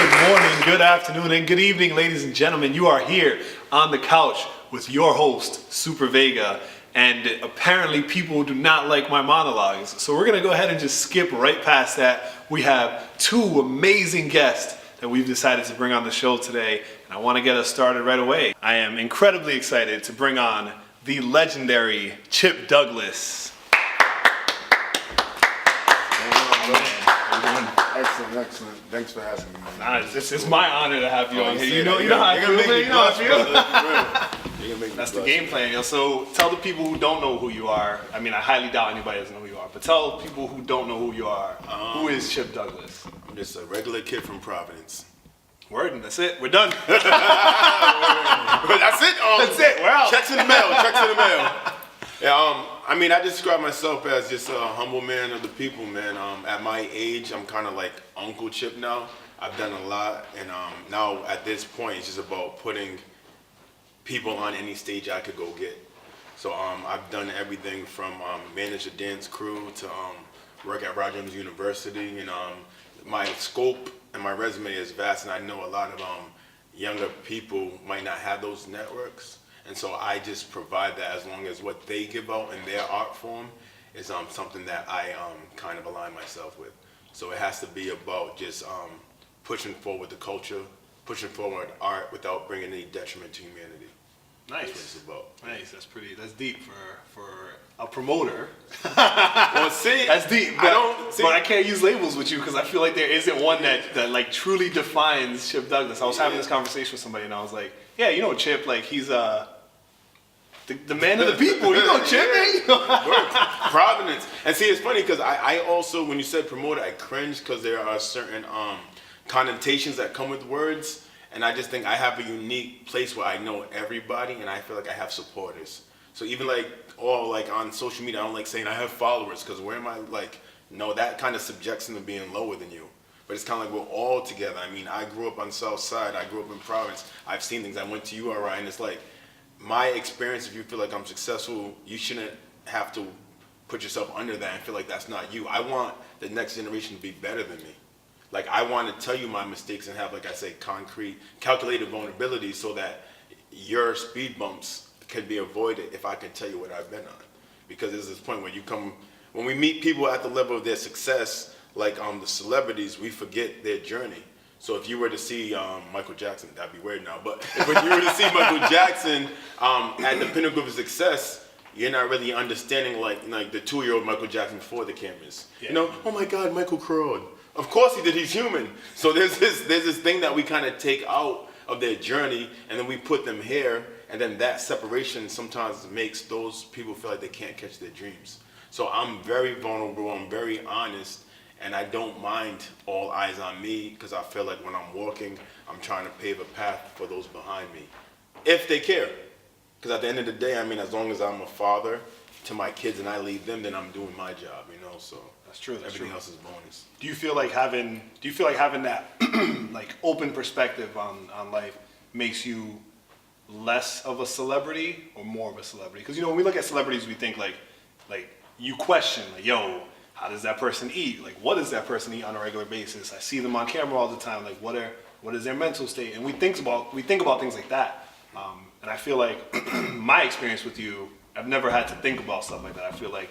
Good morning, good afternoon, and good evening, ladies and gentlemen. You are here on the couch with your host, Sooper Vega, and apparently people do not like my monologues. So we're gonna go ahead and just skip right past that. We have two amazing guests that we've decided to bring on the show today, and I wanna get us started right away. I am incredibly excited to bring on the legendary Chip Douglas. Excellent. Thanks for having me. Nah, it's my honor to have you on here. You know how I feel. That's the game plan, yo. So tell the people who don't know who you are. I mean, I highly doubt anybody doesn't know who you are, but tell people who don't know who you are. Who is Chip Douglas? I'm just a regular kid from Providence. Word, and that's it. We're done. That's it. That's it. We're out. Checks in the mail. Yeah, I mean, I describe myself as just a humble man of the people, man. At my age, I'm kind of like Uncle Chip now. I've done a lot, and now at this point, it's just about putting people on any stage I could go get. So I've done everything from manage a dance crew to work at Rogers University, and my scope and my resume is vast, and I know a lot of younger people might not have those networks. And so I just provide that as long as what they give out in their art form is something that I kind of align myself with. So it has to be about just pushing forward the culture, pushing forward art without bringing any detriment to humanity. Nice. That's what it's about. Nice. That's deep for a promoter. Well, see, that's deep. But I can't use labels with you because I feel like there isn't one that like truly defines Chip Douglas. I was having this conversation with somebody and I was like, yeah, you know Chip, like he's the man of the people. You know Chip, Providence. And see, it's funny because I also, when you said promoter, I cringe because there are certain connotations that come with words. And I just think I have a unique place where I know everybody and I feel like I have supporters. So even like on social media, I don't like saying I have followers because where am I no, that kind of subjects them to being lower than you. But it's kind of like we're all together. I mean, I grew up on the South Side. I grew up in Providence. I've seen things. I went to URI and it's like my experience, if you feel like I'm successful, you shouldn't have to put yourself under that and feel like that's not you. I want the next generation to be better than me. Like, I want to tell you my mistakes and have, like I say, concrete, calculated vulnerability so that your speed bumps can be avoided if I can tell you what I've been on. Because there's this point where when we meet people at the level of their success, like the celebrities, we forget their journey. So if you were to see Michael Jackson, that'd be weird now, but if you were to see Michael Jackson at the pinnacle of his success, you're not really understanding like the 2-year-old Michael Jackson before the cameras. Yeah. You know, oh my God, Michael crowed. Of course he did, he's human. So there's this thing that we kind of take out of their journey and then we put them here, and then that separation sometimes makes those people feel like they can't catch their dreams. So I'm very vulnerable, I'm very honest, and I don't mind all eyes on me because I feel like when I'm walking, I'm trying to pave a path for those behind me, if they care. Because at the end of the day, I mean, as long as I'm a father to my kids and I lead them, then I'm doing my job, you know, so. That's true. Everything else is bonus. Do you feel like having that like open perspective on life makes you less of a celebrity or more of a celebrity? Because when we look at celebrities, we think like you question like, yo, how does that person eat? Like, what does that person eat on a regular basis? I see them on camera all the time. Like, what is their mental state? And we think about things like that. And I feel like my experience with you, I've never had to think about stuff like that. I feel like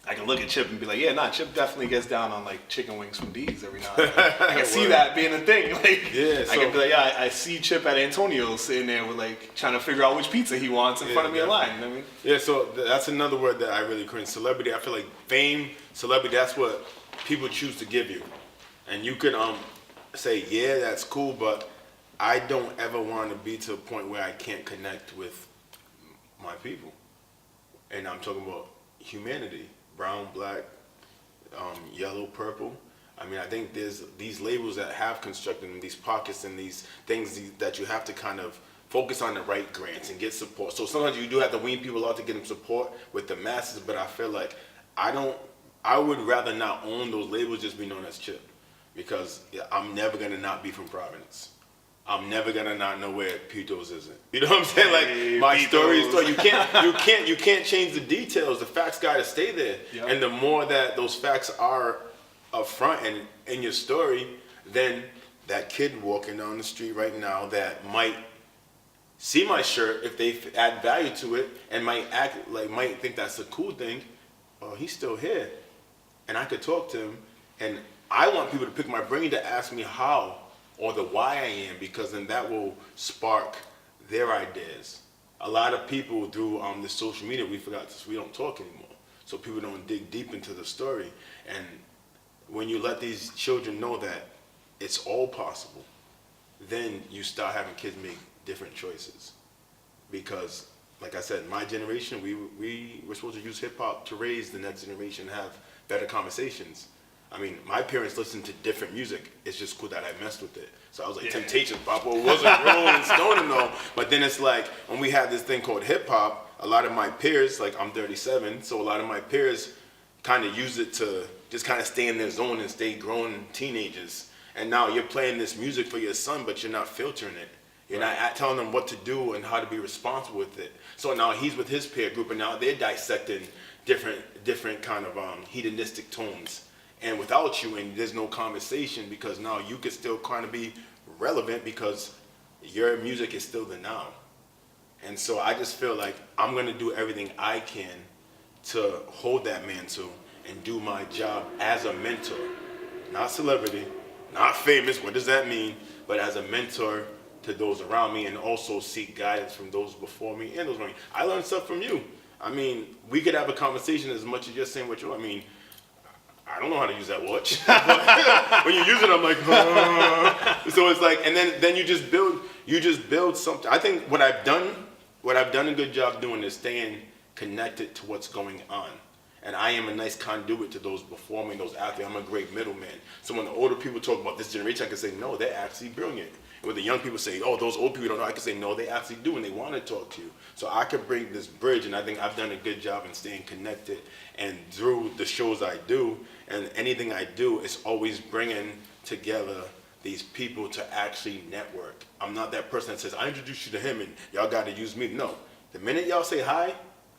I can look at Chip and be like, yeah, Chip definitely gets down on like chicken wings from D's every now and then. I can see that being a thing. Like, yeah, I can be like, yeah, I see Chip at Antonio's sitting there with like trying to figure out which pizza he wants in front of me in line. You know what I mean? Yeah, so that's another word that I really cringe. Celebrity, I feel like fame, celebrity, that's what people choose to give you. And you can say, yeah, that's cool, but I don't ever want to be to a point where I can't connect with my people. And I'm talking about humanity. Brown, black, yellow, purple. I mean, I think there's these labels that have constructed in these pockets and these things that you have to kind of focus on the right grants and get support. So sometimes you do have to wean people out to get them support with the masses, but I feel like I would rather not own those labels, just be known as Chip, because I'm never gonna not be from Providence. I'm never gonna not know where Pito's isn't. You know what I'm saying? Like my story is story. You can't change the details. The facts gotta stay there. Yep. And the more that those facts are up front and in your story, then that kid walking down the street right now that might see my shirt if they add value to it and might think that's a cool thing. Oh, he's still here, and I could talk to him. And I want people to pick my brain to ask me how or the why I am, because then that will spark their ideas. A lot of people through the social media, we don't talk anymore, so people don't dig deep into the story. And when you let these children know that it's all possible, then you start having kids make different choices. Because, like I said, my generation, we were supposed to use hip hop to raise the next generation and have better conversations. I mean, my parents listened to different music. It's just cool that I messed with it. So I was like, Temptations, Papa wasn't Rolling Stone and all. But then it's like, when we had this thing called hip hop, a lot of my peers, like I'm 37, so a lot of my peers kind of use it to just kind of stay in their zone and stay grown teenagers. And now you're playing this music for your son, but you're not filtering it. You're not telling them what to do and how to be responsible with it. So now he's with his peer group, and now they're dissecting different kind of hedonistic tones. And without you, and there's no conversation, because now you could still kind of be relevant because your music is still the now. And so I just feel like I'm going to do everything I can to hold that mantle and do my job as a mentor. Not celebrity, not famous, what does that mean? But as a mentor to those around me, and also seek guidance from those before me and those around me. I learned stuff from you. I mean, we could have a conversation as much as you're saying what you, I mean, I don't know how to use that watch. When you use it, I'm like, so it's like, and then you just build something. I think what I've done a good job doing is staying connected to what's going on. And I am a nice conduit to those before me, those athletes. I'm a great middleman. So when the older people talk about this generation, I can say, no, they're actually brilliant. And when the young people say, oh, those old people don't know, I can say, no, they actually do, and they want to talk to you. So I could bring this bridge, and I think I've done a good job in staying connected. And through the shows I do, and anything I do, is always bringing together these people to actually network. I'm not that person that says, I introduced you to him, and y'all got to use me. No. The minute y'all say hi,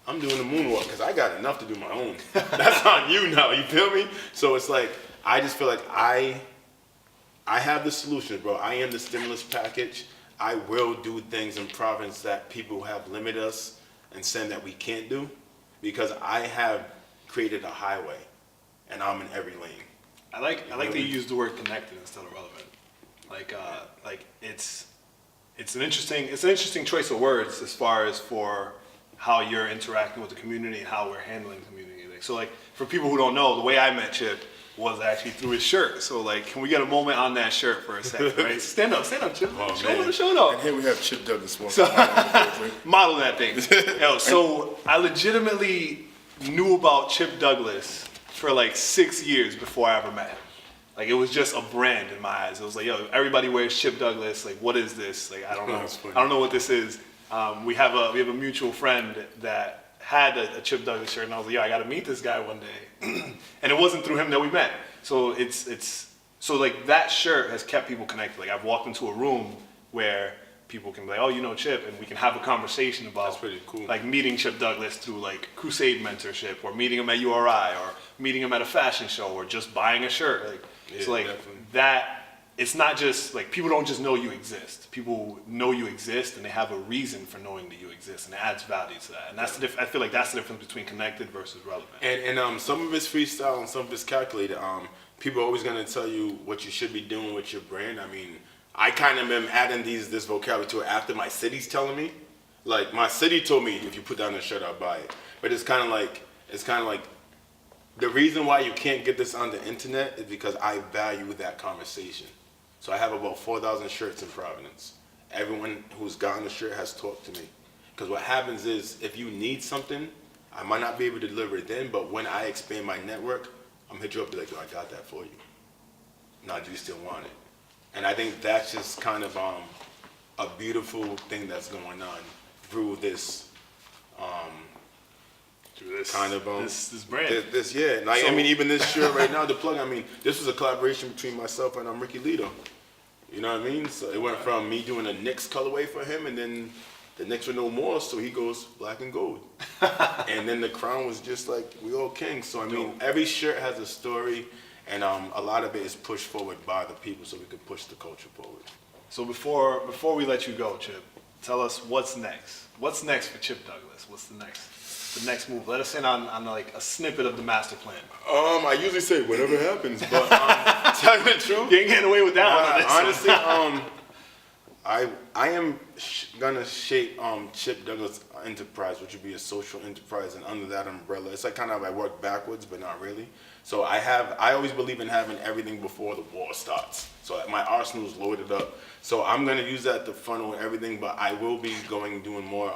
I'm doing the moonwalk, because I got enough to do my own. That's on you now, you feel me? So it's like, I just feel like I have the solutions, bro. I am the stimulus package. I will do things in Providence that people have limited us and saying that we can't do, because I have created a highway, and I'm in every lane. I like that you use the word connected instead of relevant. Like it's an interesting choice of words as far as for how you're interacting with the community and how we're handling the community. So like, for people who don't know, the way I met Chip was actually through his shirt. So like, can we get a moment on that shirt for a second, right? Stand up, Chip. Oh, show it off. And here we have Chip Douglas. Model that thing. Yo, so I legitimately knew about Chip Douglas for like 6 years before I ever met him. Like, it was just a brand in my eyes. It was like, yo, everybody wears Chip Douglas. Like, what is this? Like, I don't know. I don't know what this is. We have a mutual friend that had a Chip Douglas shirt, and I was like, yo, I got to meet this guy one day. And it wasn't through him that we met. So so like, that shirt has kept people connected. Like, I've walked into a room where people can be like, oh, you know Chip, and we can have a conversation about, that's pretty cool, like, meeting Chip Douglas through like Crusade mentorship, or meeting him at URI, or meeting him at a fashion show, or just buying a shirt. Like, yeah, so like definitely. that. It's not just like, people don't just know you exist. People know you exist, and they have a reason for knowing that you exist, and it adds value to that. And that's I feel like that's the difference between connected versus relevant. And some of it's freestyle and some of it's calculated. People are always gonna tell you what you should be doing with your brand. I mean, I kind of am adding this vocabulary to it after my city's telling me. Like, my city told me, if you put down a shirt, I'll buy it. But it's kind of like the reason why you can't get this on the internet is because I value that conversation. So I have about 4,000 shirts in Providence. Everyone who's gotten the shirt has talked to me. Because what happens is, if you need something, I might not be able to deliver it then, but when I expand my network, I'm gonna hit you up and be like, yo, I got that for you. Now, do you still want it? And I think that's just kind of a beautiful thing that's going on through this kind of this brand. Yeah. Like, I mean, even this shirt right now, the plug. I mean, this was a collaboration between myself and Ricky Lito. You know what I mean? So it went from me doing a Knicks colorway for him, and then the Knicks were no more, so he goes black and gold. And then the crown was just like, we all kings. So I mean, every shirt has a story, And a lot of it is pushed forward by the people so we can push the culture forward. So before we let you go, Chip, tell us what's next. What's next for Chip Douglas? What's the next move? Let us in on like a snippet of the master plan. I usually say whatever happens, but tell you the truth, You ain't getting away with that one. honestly, I am gonna shape Chip Douglas Enterprise, which would be a social enterprise, and under that umbrella, it's like kind of I work backwards, but not really. So I always believe in having everything before the war starts. So that my arsenal is loaded up. So I'm gonna use that to funnel everything, but I will be doing more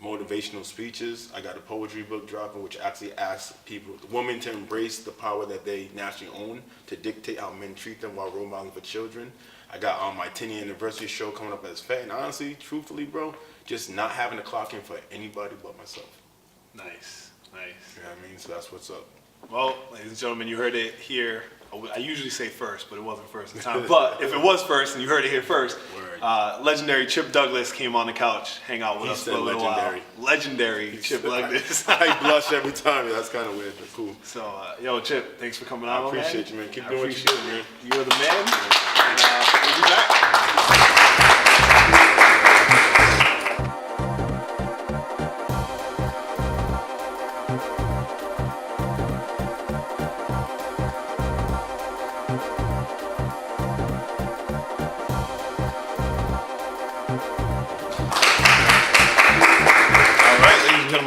motivational speeches. I got a poetry book dropping, which actually asks people, the women, to embrace the power that they naturally own, to dictate how men treat them while role modeling for children. I got my 10-year anniversary show coming up as Fat, and honestly, truthfully, bro, just not having to clock in for anybody but myself. Nice. You know what I mean? So that's what's up. Well, ladies and gentlemen, you heard it here. I usually say first, but it wasn't first this time. But if it was first, and you heard it here first, legendary Chip Douglas came on the couch, hang out with us for a little while. Legendary Chip Douglas. I blush every time. That's kind of weird, but cool. So, yo, Chip, thanks for coming on, I appreciate you, man. Keep doing what you do, man. You're the man. And we'll be back.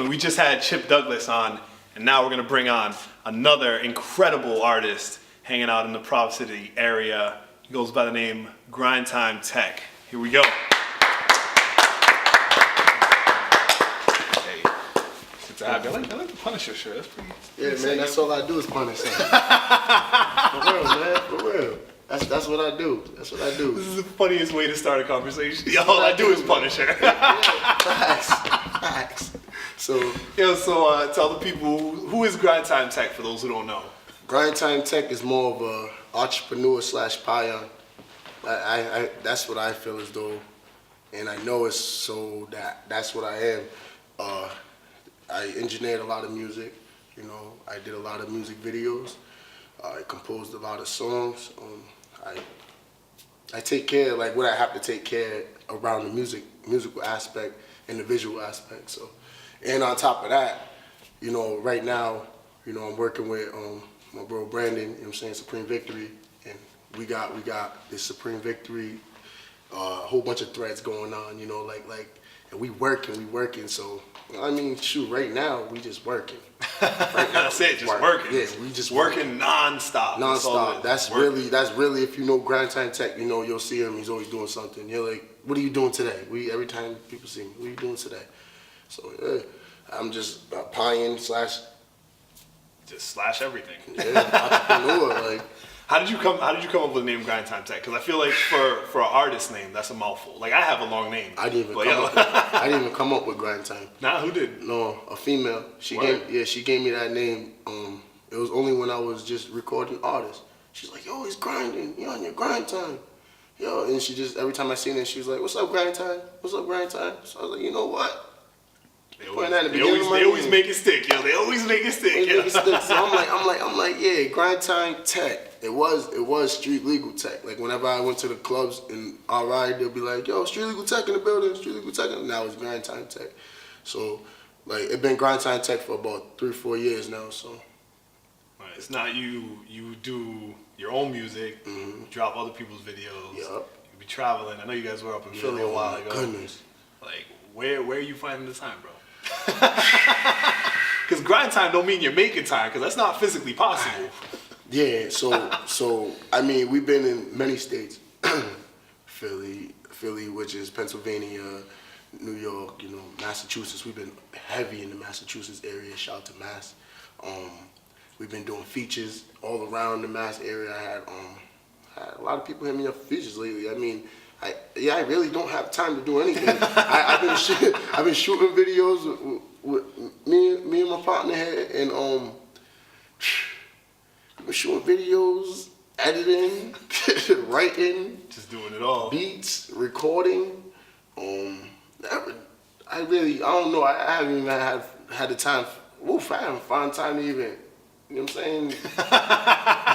We just had Chip Douglas on, and now we're going to bring on another incredible artist hanging out in the Provo City area. He goes by the name Grindtime Tec. Here we go. Hey, good to have you. I like the Punisher shirt. That's pretty. Yeah, man, that's all I do is punish something. For real, man, for real. That's what I do. That's what I do. This is the funniest way to start a conversation. All I do is Punisher. Yeah, facts. So tell the people, who is Grindtime Tec for those who don't know? Grindtime Tec is more of a entrepreneur / pioneer. I that's what I feel as though, and I know it's so that's what I am. I engineered a lot of music. You know, I did a lot of music videos. I composed a lot of songs. I take care of like what I have to take care of around the musical aspect and the visual aspect. So. And on top of that, you know, right now, you know, I'm working with my bro Brandon, you know what I'm saying, Supreme Victory, and we got this Supreme Victory, a whole bunch of threads going on, you know, like, and we working, so, I mean, shoot, right now, we just working. Right now, that's it, just working. Yeah, we just working non-stop. Non-stop, that's really, if you know Grindtime Tec, you know, you'll see him, he's always doing something. You're like, what are you doing today? Every time people see me, what are you doing today? So yeah, I'm just a pioneer / just slash everything. Yeah, entrepreneur. Like, how did you come up with the name Grindtime Tec? Because I feel like for an artist name, that's a mouthful. Like I have a long name. I didn't even come up with Grindtime. Nah, who did? No, a female. She gave me that name. It was only when I was just recording artists. She's like, yo, he's grinding. You're on your grind time. Yo, and she just every time I seen her, she was like, what's up, grind time? What's up, grind time? So I was like, you know what? They always make it stick, yo. They always make it stick. So I'm like, yeah, Grindtime Tec. It was street legal tech. Like whenever I went to the clubs in RI, they'll be like, yo, street legal tech in the building, street legal tech. And now it's Grindtime Tec. So like it's been Grindtime Tec for about 3-4 years now. So right. It's not you do your own music, drop other people's videos. Yep. You be traveling. I know you guys were up in Philly a while ago. Goodness. Like where are you finding the time, bro? Because grind time don't mean you're making time, because that's not physically possible. Yeah, so I mean, we've been in many states, Philly, which is Pennsylvania, New York, you know, Massachusetts. We've been heavy in the Massachusetts area. Shout out to Mass. We've been doing features all around the Mass area. I had a lot of people hit me up for features lately. I mean, I really don't have time to do anything. I've been shooting videos with me and my partner here, and I've been shooting videos, editing, writing, just doing it all. Beats, recording. I don't know. I haven't even had the time. I haven't found time to even, you know what I'm saying?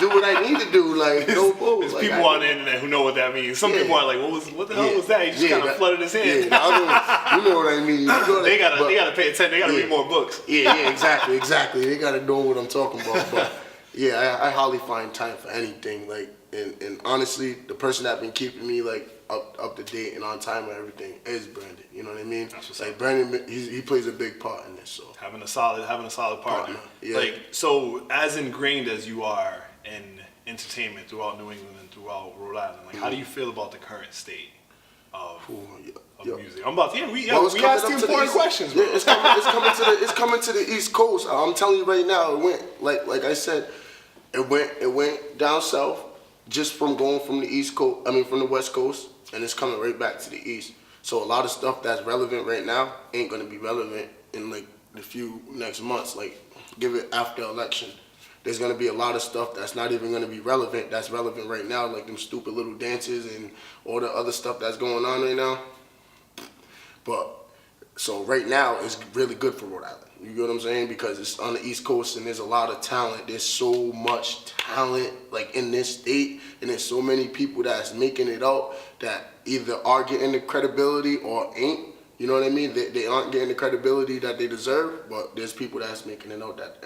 do what I need to do. Like, no bull. There's Like, people on the internet who know what that means. Some people are like, what the hell was that? He just kind of flooded his hand. Yeah, you know what I mean. You know They gotta pay attention. They gotta read more books. Yeah, exactly. They gotta know what I'm talking about. But yeah, I hardly find time for anything. Like, and honestly, the person that been keeping me like up to date and on time and everything is Brandon. You know what I mean? That's what's like up. Brandon, he plays a big part in this. So Having a solid partner. Yeah. Like, so as ingrained as you are in entertainment throughout New England and throughout Rhode Island, like, how do you feel about the current state of music? I'm about to, we asked you important questions, bro. Yeah, it's coming to the East Coast. I'm telling you right now, it went like I said, it went down south just from going from the East Coast. I mean, from the West Coast, and it's coming right back to the East. So a lot of stuff that's relevant right now ain't gonna be relevant in like the few next months. Like, give it after election. There's gonna be a lot of stuff that's not even gonna be relevant. That's relevant right now, like them stupid little dances and all the other stuff that's going on right now. But so right now it's really good for Rhode Island. You get what I'm saying? Because it's on the East Coast and there's a lot of talent. There's so much talent like in this state, and there's so many people that's making it out that either are getting the credibility or ain't. You know what I mean? They aren't getting the credibility that they deserve, but there's people that's making it out that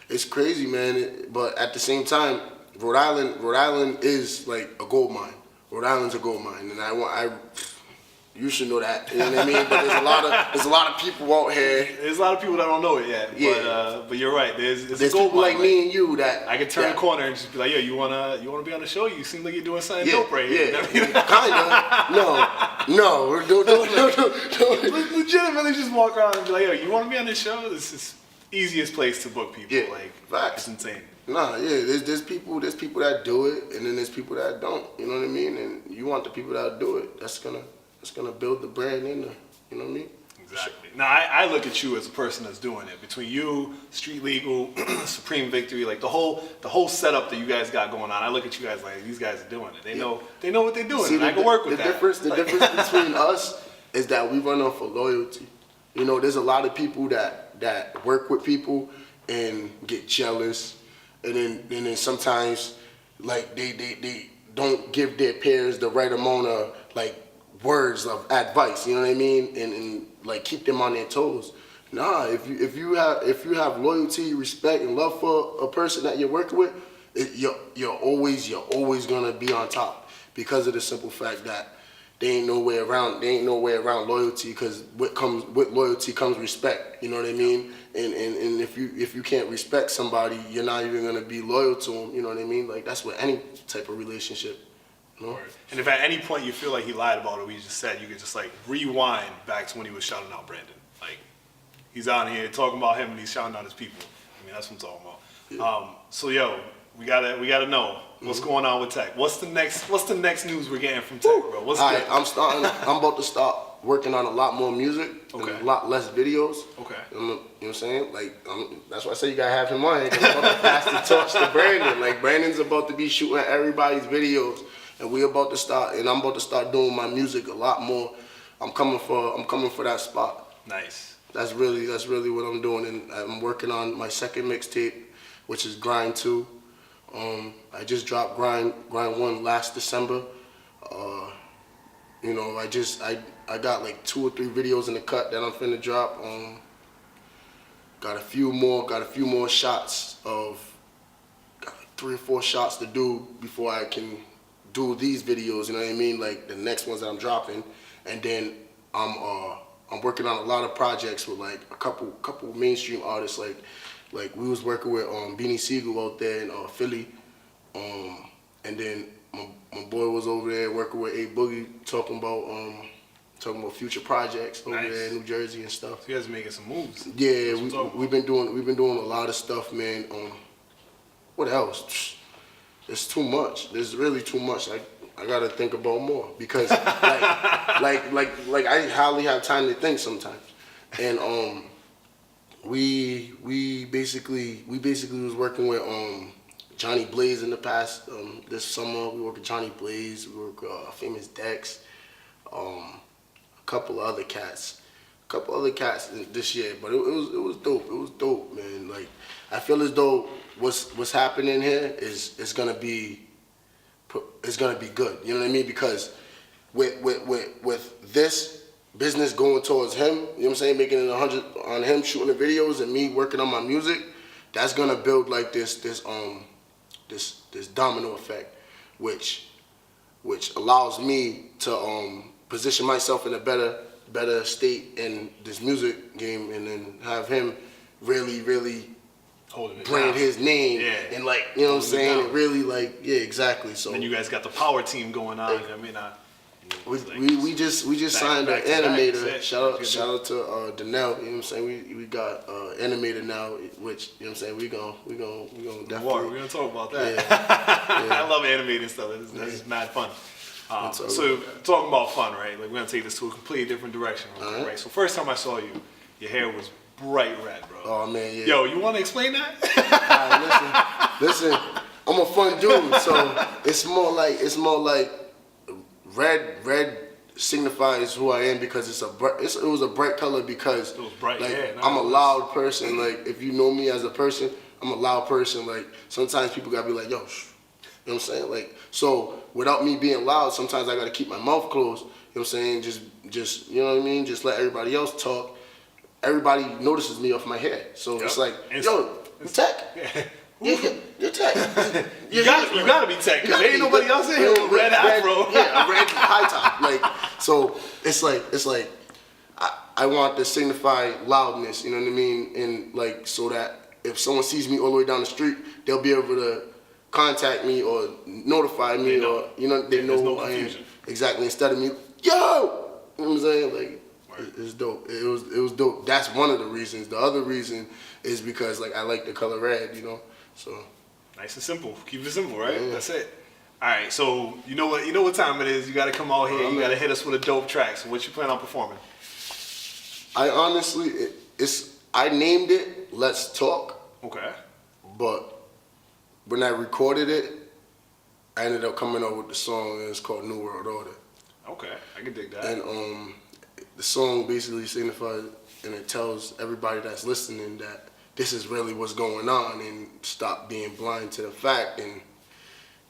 it's crazy, man. But at the same time, Rhode Island is like a gold mine. Rhode Island's a gold mine, and you should know that. You know what I mean? But there's a lot of people out here. There's a lot of people that don't know it yet. Yeah. But you're right. There's people like me and you that I could turn a corner and just be like, yo, you wanna be on the show? You seem like you're doing something dope right here. Yeah, kinda. No. Don't. Legitimately just walk around and be like, yo, you wanna be on this show? This is easiest place to book people. Yeah, like, facts. it's insane. Nah, yeah, there's people that do it, and then there's people that don't. You know what I mean? And you want the people that do it. That's gonna build the brand in there. You know what I mean? Exactly. Now, I look at you as a person that's doing it. Between you, Street Legal, Supreme Victory, like the whole setup that you guys got going on, I look at you guys like, these guys are doing it. They know what they're doing, and I can work with that. The difference between us is that we run off of loyalty. You know, there's a lot of people that work with people and get jealous, and then sometimes like they don't give their peers the right amount of like words of advice. You know what I mean? And like keep them on their toes. Nah, if you have loyalty, respect, and love for a person that you're working with, you're always gonna be on top, because of the simple fact that there ain't no way around loyalty, because with loyalty comes respect. You know what I mean? And if you can't respect somebody, you're not even gonna be loyal to them. You know what I mean? Like, that's with any type of relationship. You know? And if at any point you feel like he lied about what he just said, you could just like rewind back to when he was shouting out Brandon. Like, he's out here talking about him and he's shouting out his people. I mean, that's what I'm talking about. Yeah. So yo, we gotta know what's going on with Tech. What's the next news we're getting from Tech, bro? What's good? I'm about to start working on a lot more music, Okay. and a lot less videos. Okay. You know what I'm saying? Like, that's why I say you gotta have him on here, 'cause I'm about to pass the torch to Brandon. Like, Brandon's about to be shooting everybody's videos, and I'm about to start doing my music a lot more. I'm coming for that spot. Nice. That's really what I'm doing, and I'm working on my second mixtape, which is Grind 2. I just dropped Grind 1 last December. You know, I got like 2 or 3 videos in the cut that I'm finna drop. Got a few more shots got like 3 or 4 shots to do before I can do these videos. You know what I mean? Like the next ones that I'm dropping, and then I'm working on a lot of projects with like a couple mainstream artists. Like we was working with Beanie Siegel out there in Philly, and then my boy was over there working with A Boogie, talking about future projects over there in New Jersey and stuff. So you guys are making some moves. Yeah, we've been doing a lot of stuff, man. What else? There's too much. There's really too much. I gotta think about more, because like I hardly have time to think sometimes. And we basically was working with Johnny Blaze in the past. This summer we worked with Johnny Blaze. We worked with Famous Dex, a couple of other cats. couple other cats this year, but it was dope. It was dope, man. Like I feel as though what's happening here is gonna be good. You know what I mean? Because with this business going towards him, you know what I'm saying, making it 100 on him shooting the videos and me working on my music, that's gonna build like this domino effect, which allows me to position myself in a better state in this music game, and then have him really brand his name and like, you know what I'm saying, and really like, yeah, exactly. So and you guys got the power team going on. I mean, we just signed an animator. Shout out to Danelle. You know what I'm saying? We got animator now, which, you know what I'm saying, we gonna definitely. We're gonna talk about that. Yeah. I love animating stuff. This is mad fun. So talking about fun, right? Like we're gonna take this to a completely different direction, right? So first time I saw you, your hair was bright red, bro. Oh man, yeah. Yo, you want to explain that? Listen. I'm a fun dude, so it's more like red signifies who I am because it was a bright color because it was bright, like, yeah. I'm a loud person. Like if you know me as a person, I'm a loud person. Like sometimes people gotta be like, yo, shh. You know what I'm saying? Like so without me being loud, sometimes I gotta keep my mouth closed. You know what I'm saying? Just you know what I mean? Just let everybody else talk. Everybody notices me off my hair. So it's like, yo, you Tech? Yeah, you're Tech. You gotta be Tech, because there ain't nobody else in here with red afro. Yeah, a red high top. Like, so it's like I want to signify loudness, you know what I mean? And like, so that if someone sees me all the way down the street, they'll be able to contact me or notify me, or, you know, they know who I am. Exactly. Instead of me, yo! You know what I'm saying? Like, it's dope. It was dope. That's one of the reasons. The other reason is because like I like the color red, you know. So nice and simple. Keep it simple, right? Yeah. That's it. All right. So you know what time it is. You got to come out here. You got to hit us with a dope track. So what you plan on performing? I honestly, I named it Let's Talk. Okay. But when I recorded it, I ended up coming up with the song, and it's called New World Order. Okay, I can dig that. And the song basically signifies, and it tells everybody that's listening that this is really what's going on, and stop being blind to the fact, and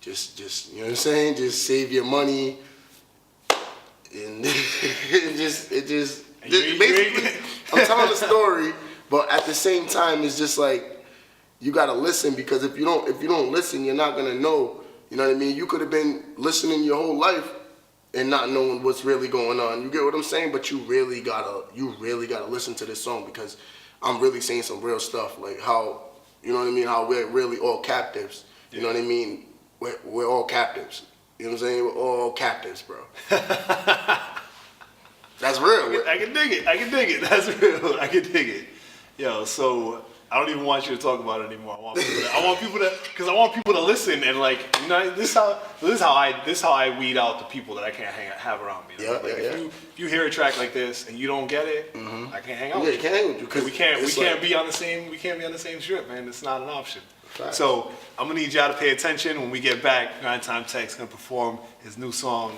just you know what I'm saying, just save your money, and basically I'm telling a story, but at the same time it's just like you gotta listen, because if you don't listen, you're not gonna know. You know what I mean? You could have been listening your whole life and not knowing what's really going on. You get what I'm saying? But you really gotta listen to this song, because I'm really saying some real stuff, like how, you know what I mean, how we're really all captives. You know what I mean? We're all captives. You know what I'm saying? We're all captives, bro. That's real. I can dig it. That's real. I can dig it. Yo, so I don't even want you to talk about it anymore. I want people to listen, and like, you know, this is how I weed out the people that I can't have around me. You know? If you hear a track like this and you don't get it, I can't hang out with you. Can't hang with you, because we can't be on the same strip, man. It's not an option. Right. So I'm gonna need y'all to pay attention. When we get back, Grindtime Tech's gonna perform his new song.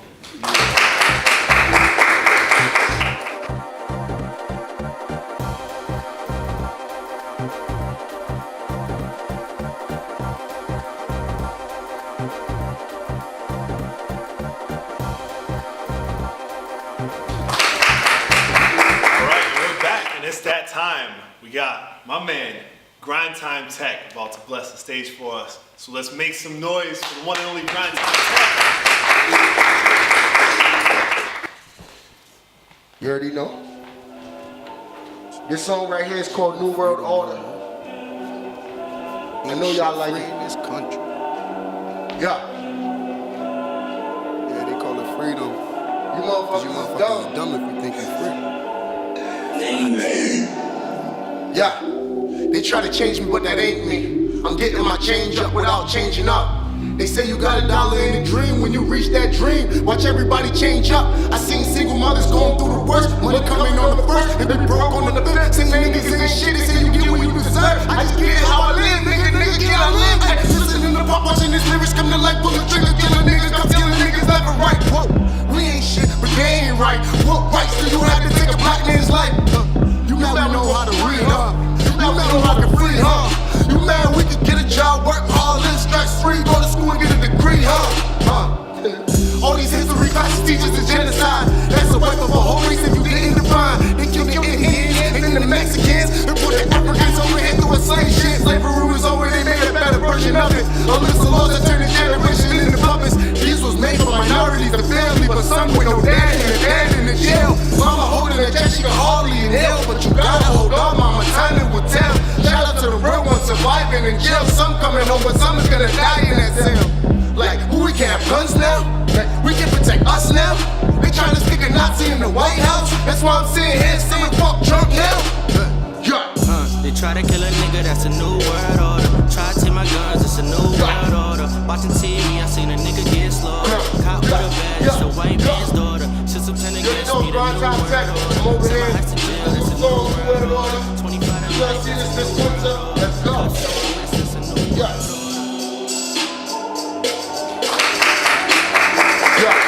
It's that time. We got my man, Grindtime Tec, about to bless the stage for us. So let's make some noise for the one and only Grindtime Tec. You already know? This song right here is called New World Order. I know y'all like it. In this country. Yeah. Yeah, they call it freedom. You motherfuckers is dumb if you think you're free. Yeah, they try to change me, but that ain't me. I'm getting my change up without changing up. They say you got $1 in a dream. When you reach that dream, watch everybody change up. I seen single mothers going through the worst, money coming on the first, and they broke on the fifth. Say niggas in this shit, they say you get what you deserve. I just get how I live, nigga, can I live? Ay, listening to pop, watching these lyrics come to life, pull the trigger, killing niggas, come killing niggas left and right. Whoa, we ain't shit, but they ain't right. What rights do you have to take a black man's life? rotting in jail. Some coming home, but some is gonna die in that cell. Like, who we can have guns now? Like, we can protect us now? They trying to stick a Nazi in the White House. That's why I'm sitting here saying fuck Trump now. They try to kill a nigga, that's a new world order. Try to take my guns, it's a new world order. Watching TV, I seen a nigga get slaughtered. Caught with a badge, it's a white man's daughter. Since I'm against me, the new world order. Send my ass to jail, it's a new world order. 25 to life, it's a new world order. Let's go. It's a new world order. Yeah.